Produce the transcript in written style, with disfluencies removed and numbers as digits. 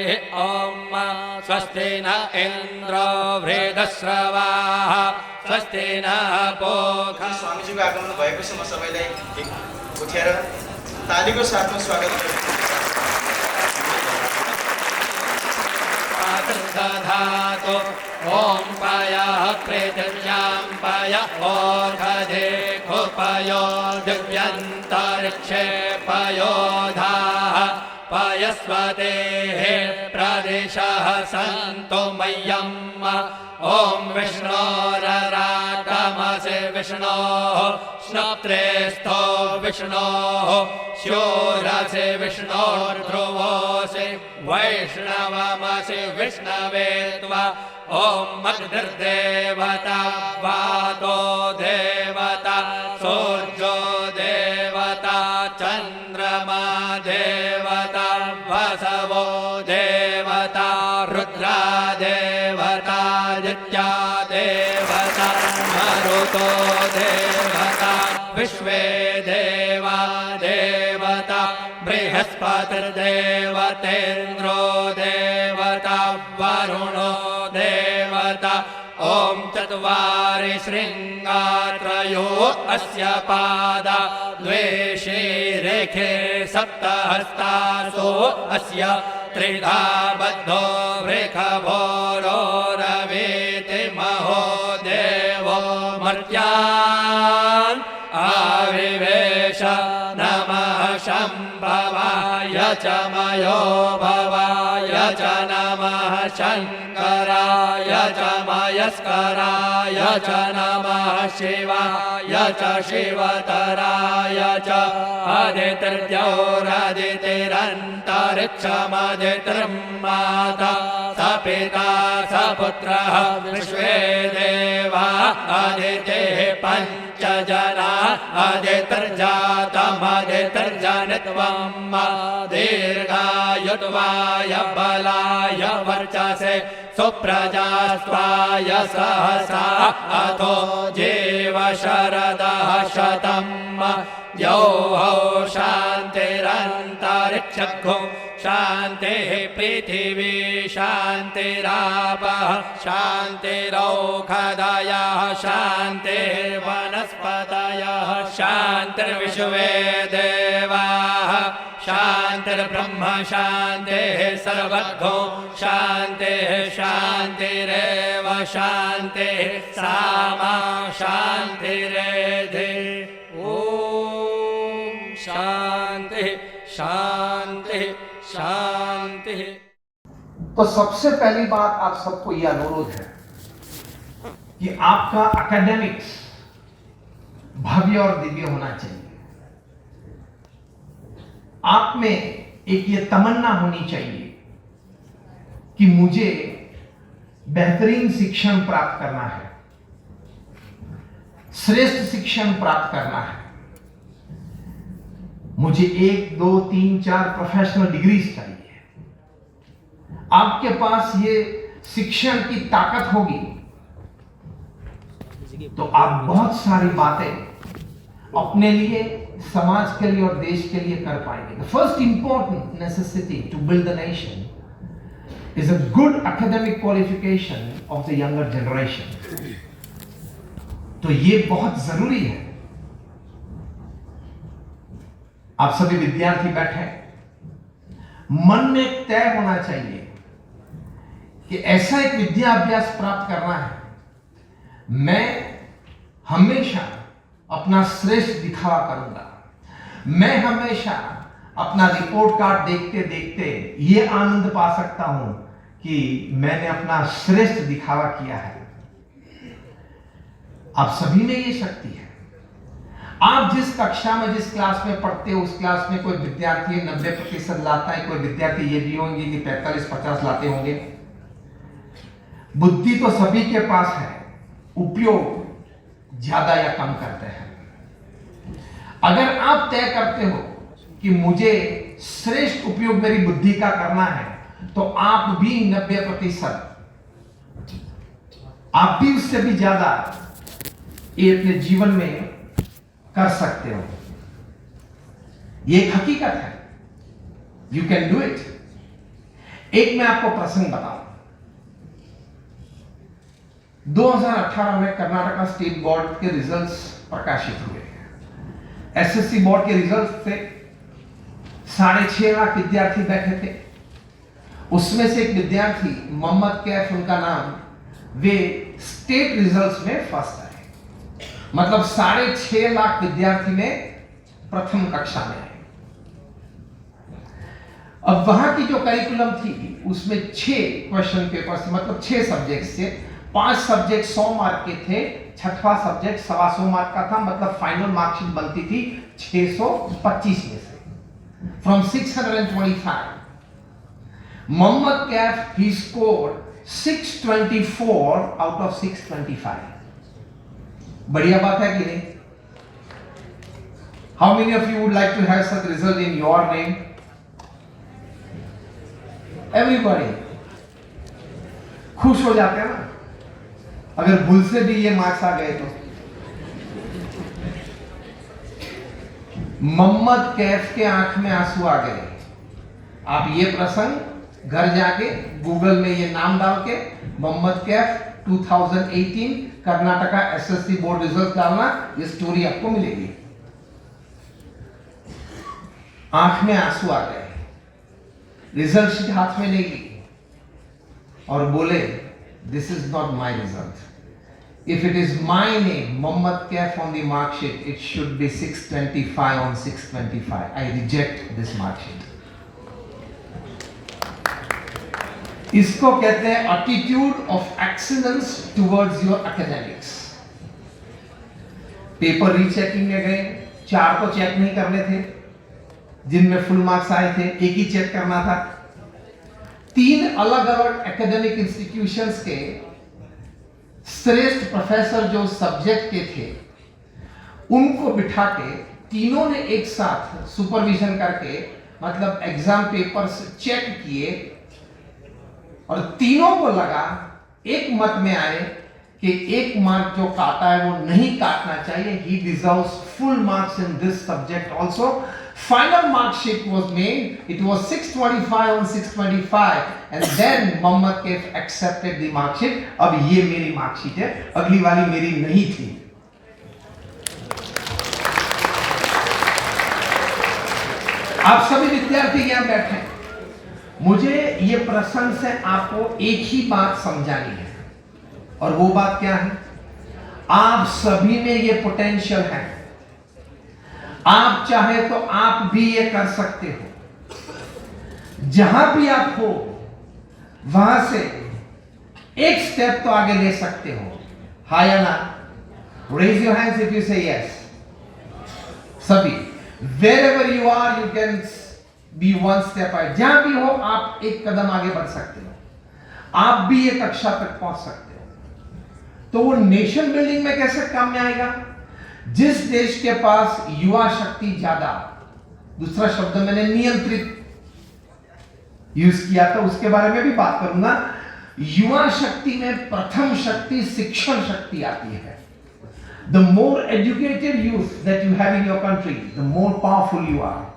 ॐ स्वस्ति न इन्द्रो वृद्धश्रवाः स्वस्ति न पूषा। स्वामीजीको आगमन भएपछि म सबैलाई उठेर तालीको साथमा स्वागत गर्छु। दधातु ॐ पयः पृथिव्यां पयः ओषधे खुपयो दिव्यन्तरिक्षे पयोधाः पयस्वतेः प्रदिशः सन्तु मह्यम् ॐ विष्णोरराटमसि विष्णोः स्नप्त्रेस्थो विष्णोः शूरसि विष्णोर्ध्रुवोऽसि वैष्णवमसि विष्णवे त्वा ॐ अग्निर्देवता वातो देवता सूर्यो देवता चन्द्रमा देवता वसवो देवता रुद्रा देवता आदित्या देवता मरुतो देवता विश्वे देवा देवता बृहस्पतिर्देवतेन्द्रो देवता वरुणो देवता ॐ चत्वारि शृङ्गात्रयो अस्य पादा द्वे शीरेखे सप्तहस्तासो अस्य त्रिधा बद्धो वृषभोरोरवीति महो देवो मर्त्यान् आविवेश नमः शम्भवाय च मयो भवाय च नमः शङ्कराय च मयस्कराय च नमः शिवाय च शिवतराय च आदित्यौरादितिरन्तरिक्षमदितिर्माता स पिता स पुत्रः विश्वे देवा आदितेः पञ्च जना आदितिर्जातमदितिर्जनित्वम् दीर्घायुत्वाय बलाय वर्चसे सुप्रजास्त्वाय सहसा अथो जीव शरदः शतम् यौः शान्तिरन्तरिक्षगुं शान्तिः पृथिवी शान्तिरापः शान्तिरौषधयः शान्तिर्वनस्पतयः शान्तिर्विश्वे देवाः शान्तिर्ब्रह्म शान्तिः सर्वगो शान्तिः शान्तिरेव शान्तिः सामा शान्तिरेधि ॐ शान्तिः शान्तिः शान्तिः। तो सबसे पहली बात आप सबको यह अनुरोध है कि आपका एकेडमिक्स भव्य और दिव्य होना चाहिए। आप में एक ये तमन्ना होनी चाहिए कि मुझे बेहतरीन शिक्षण प्राप्त करना है, श्रेष्ठ शिक्षण प्राप्त करना है, मुझे 1, 2, 3, 4 प्रोफेशनल डिग्रीज चाहिए। आपके पास ये शिक्षण की ताकत होगी तो आप बहुत सारी बातें अपने लिए, समाज के लिए और देश के लिए कर पाएंगे। The first important necessity to build the nation is a good academic qualification of the younger generation. तो ये बहुत जरूरी है। आप सभी विद्यार्थी बैठे, मन में एक तय होना चाहिए कि ऐसा एक विद्या अभ्यास प्राप्त करना है, मैं हमेशा अपना श्रेष्ठ दिखावा करूंगा। मैं हमेशा अपना रिपोर्ट कार्ड देखते देखते ये आनंद पा सकता हूं कि मैंने अपना श्रेष्ठ दिखावा किया है। आप सभी में ये शक्ति है। आप जिस कक्षा में, जिस क्लास में पढ़ते हो, उस क्लास में कोई विद्यार्थी 90% लाता है, कोई विद्यार्थी ये भी होंगे कि 45-50 लाते होंगे। बुद्धि तो सभी के पास है, उपयोग ज्यादा या कम करते हैं। अगर आप तय करते हो कि मुझे श्रेष्ठ उपयोग मेरी बुद्धि का करना है, तो आप भी 90%, आप भी उससे भी ज्यादा ये अपने जीवन में कर सकते हो। ये एक हकीकत है। You can do it. एक मैं आपको प्रसंग बताऊं। 2018 में कर्नाटका स्टेट बोर्ड के रिजल्ट्स प्रकाशित हुए। एसएससी बोर्ड के रिजल्ट थे। 6.5 लाख विद्यार्थी बैठे थे। उसमें से एक विद्यार्थी मोहम्मद कैफ उनका नाम, वे स्टेट रिजल्ट्स में फर्स्ट आए। मतलब 6.5 लाख विद्यार्थी में प्रथम कक्षा में आए। अब वहां की जो करिकुलम थी उसमें 6 क्वेश्चन पेपर्स, मतलब 6 सब्जेक्ट्स थे। 5 सब्जेक्ट 100 मार्क के थे, 6वां सब्जेक्ट 125 मार्क का था। मतलब फाइनल मार्कशीट बनती थी 625 में से, from 625। Mohammad Kaif he scored 624 out of 625। बढ़िया बात है कि नहीं? How many of you would like to have such result in your name? Everybody खुश हो जाते हैं ना अगर भूल से भी ये मार्क्स आ गए तो। मोहम्मद कैफ के आंख में आंसू आ गए। आप ये प्रसंग घर जाके गूगल में ये नाम डाल के Mohammad Kaif 2018 Karnataka SSC board result डालना, ये स्टोरी आपको मिलेगी। आंख में आंसू आ गए, रिजल्ट शीट हाथ में नहीं ली और बोले, this is not my result. If it is my name, Mohammad Kaif, on the mark sheet, it should be 625 on 625. I reject this mark sheet. इसको कहते हैं attitude of excellence towards your academics. Paper rechecking में गए, 4 तो check नहीं करने थे, जिनमें फुल मार्क्स आए थे 1 ही चेक करना था। 3 अलग अलग एकेडमिक इंस्टीट्यूशंस के श्रेष्ठ प्रोफेसर जो सब्जेक्ट के थे, उनको बिठा के तीनों ने एक साथ सुपरविजन करके, मतलब एग्जाम पेपर्स चेक किए और तीनों को लगा, एक मत में आए कि 1 मार्क जो काटा है वो नहीं काटना चाहिए। He deserves full marks in this subject also. Final mark sheet was made. It was 625 on 625, and then Mohammad Kaif accepted the mark sheet. अब ये मेरी मार्क शीट है, अगली वाली मेरी नहीं थी। आप सभी विद्यार्थी यहाँ बैठे हैं। मुझे ये प्रसंग से आपको एक ही बात समझानी है, और वो बात क्या है? आप सभी में ये पोटेंशियल है। आप चाहे तो आप भी ये कर सकते हो। जहां भी आप हो वहां से एक स्टेप तो आगे ले सकते हो। हाँ या ना? Raise your hands if you say yes. सभी, wherever you are, you can be one step ahead. जहां भी हो आप एक कदम आगे बढ़ सकते हो। आप भी ये कक्षा तक पहुंच सकते हो। तो वो नेशन बिल्डिंग में कैसे काम में आएगा? जिस देश के पास युवा शक्ति ज्यादा, दूसरा शब्द मैंने नियंत्रित यूज किया था, उसके बारे में भी बात करूंगा। युवा शक्ति में प्रथम शक्ति शिक्षण शक्ति आती है। The more educated youth that you have in your country, the more powerful you are.